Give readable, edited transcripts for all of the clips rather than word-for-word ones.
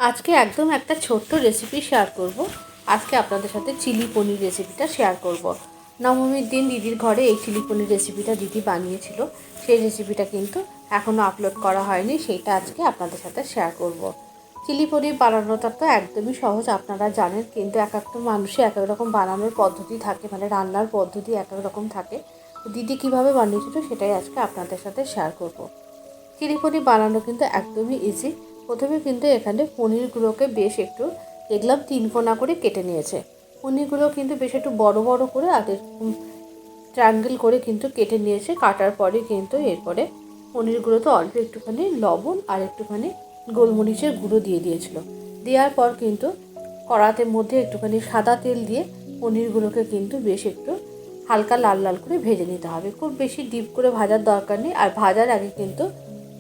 আজকে একদম একটা ছোট্ট রেসিপি শেয়ার করব। আজকে আপনাদের সাথে চিলি পনির রেসিপিটা শেয়ার করব। নবমীর দিন দিদির ঘরে এই চিলি পনির রেসিপিটা দিদি বানিয়েছিল। সেই রেসিপিটা কিন্তু এখনও আপলোড করা হয়নি, সেইটা আজকে আপনাদের সাথে শেয়ার করব। চিলি পনির বানানোটা তো একদমই সহজ, আপনারা জানেন, কিন্তু এক একটা মানুষের এক এক রকম বানানোর পদ্ধতি থাকে, মানে রান্নার পদ্ধতি এক এক রকম থাকে। দিদি কীভাবে বানিয়েছিল সেটাই আজকে আপনাদের সাথে শেয়ার করব। চিলি পনির বানানো কিন্তু একদমই ইজি। প্রথমে কিন্তু এখানে পনিরগুলোকে বেশ একটু দেখলাম 3 কোনা করে কেটে নিয়েছে। পনিরগুলো কিন্তু বেশ একটু বড় বড় করে আর ট্রায়াঙ্গেল করে কিন্তু কেটে নিয়েছে। কাটার পরে কিন্তু এরপরে পনিরগুলোতে অল্প একটুখানি লবণ আর একটুখানি গোলমরিচের গুঁড়ো দিয়ে দিয়েছিল। দেওয়ার পর কিন্তু কড়াতের মধ্যে একটুখানি সাদা তেল দিয়ে পনিরগুলোকে কিন্তু বেশ একটু হালকা লাল লাল করে ভেজে নিতে হবে। খুব বেশি ডিপ করে ভাজার দরকার নেই। আর ভাজার আগে কিন্তু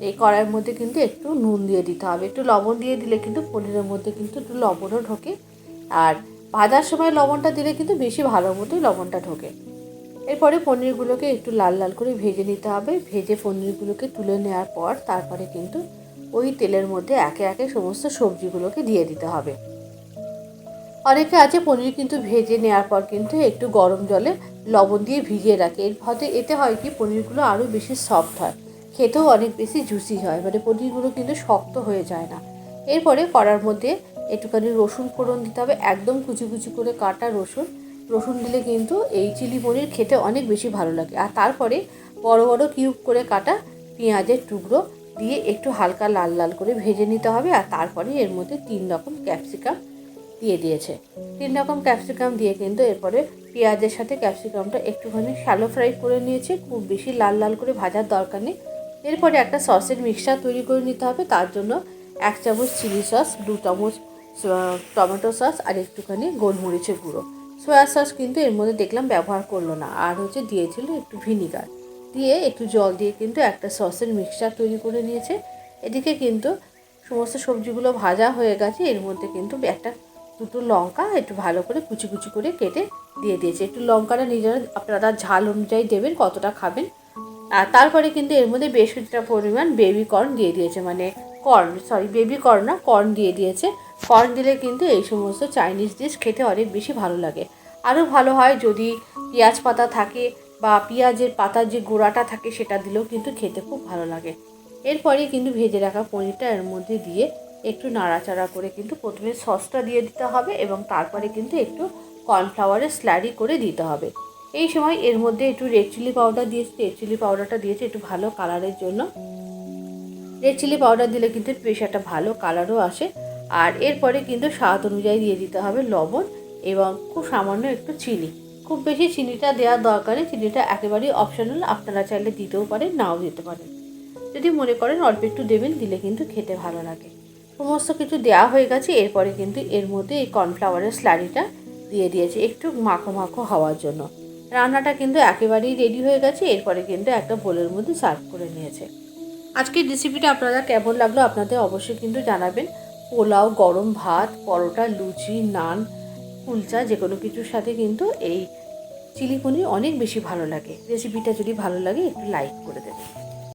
এই কড়াইয়ের মধ্যে কিন্তু একটু নুন দিয়ে দিতে হবে, একটু লবণ দিয়ে দিলে কিন্তু পনিরের মধ্যে কিন্তু একটু লবণও ঢোকে। আর ভাজার সময় লবণটা দিলে কিন্তু বেশি ভালো মতোই লবণটা ঢোকে। এরপরে পনিরগুলোকে একটু লাল লাল করে ভেজে নিতে হবে। ভেজে পনিরগুলোকে তুলে নেওয়ার পর তারপরে কিন্তু ওই তেলের মধ্যে একে একে সমস্ত সবজিগুলোকে দিয়ে দিতে হবে। অনেকে আছে পনির কিন্তু ভেজে নেওয়ার পর কিন্তু একটু গরম জলে লবণ দিয়ে ভিজিয়ে রাখে। এর ফলে এতে হয় কি, পনিরগুলো আরও বেশি সফট হয়, খেতেও অনেক বেশি জুসি হয়, মানে পনিরগুলো কিন্তু শক্ত হয়ে যায় না। এরপরে কড়ার মধ্যে একটুখানি রসুন ফোড়ন দিতে হবে, একদম কুচি কুচি করে কাটা রসুন দিলে কিন্তু এই চিলি পনির খেতে অনেক বেশি ভালো লাগে। আর তারপরে বড় বড় কিউব করে কাটা পেঁয়াজের টুকরো দিয়ে একটু হালকা লাল লাল করে ভেজে নিতে হবে। আর তারপরে এর মধ্যে 3 রকম ক্যাপসিকাম দিয়ে দিয়েছে। 3 রকম ক্যাপসিকাম দিয়ে কিন্তু এরপরে পেঁয়াজের সাথে ক্যাপসিকামটা একটুখানি শ্যালো ফ্রাই করে নিয়েছে, খুব বেশি লাল লাল করে ভাজার দরকার নেই। এরপরে একটা সসের মিক্সচার তৈরি করে নিতে হবে। তার জন্য 1 চামচ চিলি সস, 2 চামচ টমেটো সস আর একটুখানি গোলমরিচের গুঁড়ো। সয়া সস কিন্তু এর মধ্যে দেখলাম ব্যবহার করলো না। আর দিয়েছিল একটু ভিনিগার দিয়ে একটু জল দিয়ে কিন্তু একটা সসের মিক্সচার তৈরি করে নিয়েছে। এদিকে কিন্তু সমস্ত সবজিগুলো ভাজা হয়ে গেছে। এর মধ্যে কিন্তু একটা দুটো লঙ্কা একটু ভালো করে কুচি কুচি করে কেটে দিয়ে দিয়েছে। একটু লঙ্কাটা নিজেরা আপনারা ঝাল অনুযায়ী দেবেন কতটা খাবেন। আর তারপরে কিন্তু এর মধ্যে বেশ কিছুটা পরিমাণ বেবি কর্ন দিয়ে দিয়েছে, মানে বেবি কর্ন না, কর্ন দিয়ে দিয়েছে। কর্ন দিলে কিন্তু এই সমস্ত চাইনিজ ডিশ খেতে অনেক বেশি ভালো লাগে। আরও ভালো হয় যদি পেঁয়াজ পাতা থাকে বা পেঁয়াজের পাতার যে গোড়াটা থাকে সেটা দিলেও কিন্তু খেতে খুব ভালো লাগে। এরপরে কিন্তু ভেজে রাখা পনিরটা এর মধ্যে দিয়ে একটু নাড়াচাড়া করে কিন্তু প্রথমে সসটা দিয়ে দিতে হবে এবং তারপরে কিন্তু একটু কর্নফ্লাওয়ারের স্লারি করে দিতে হবে। এই সময় এর মধ্যে একটু রেড চিলি পাউডার দিয়েছি। রেড চিলি পাউডারটা দিয়েছি একটু ভালো কালারের জন্য। রেড চিলি পাউডার দিলে কিন্তু বেশ একটা ভালো কালারও আসে। আর এরপরে কিন্তু স্বাদ অনুযায়ী দিয়ে দিতে হবে লবণ এবং খুব সামান্য একটু চিনি। খুব বেশি চিনিটা দেওয়ার দরকার নেই, চিনিটা একেবারেই অপশনাল, আপনারা চাইলে দিতেও পারেন, নাও দিতে পারেন। যদি মনে করেন অল্প একটু দেবেন, দিলে কিন্তু খেতে ভালো লাগে। সমস্ত কিছু দেওয়া হয়ে গেছে। এরপরে কিন্তু এর মধ্যে এই কর্নফ্লাওয়ারের স্লারিটা দিয়ে দিয়েছি একটু মাখো মাখো হওয়ার জন্য। রান্নাটা কিন্তু একেবারেই রেডি হয়ে গেছে। এরপরে কিন্তু একটা বোলের মধ্যে সার্ভ করে নিয়েছে। আজকের রেসিপিটা আপনারা কেমন লাগলো আপনাদের অবশ্যই কিন্তু জানাবেন। পোলাও, গরম ভাত, পরোটা, লুচি, নান, কুলচা যে কোনো কিছুর সাথে কিন্তু এই চিলি পনির অনেক বেশি ভালো লাগে। রেসিপিটা যদি ভালো লাগে একটু লাইক করে দেবেন।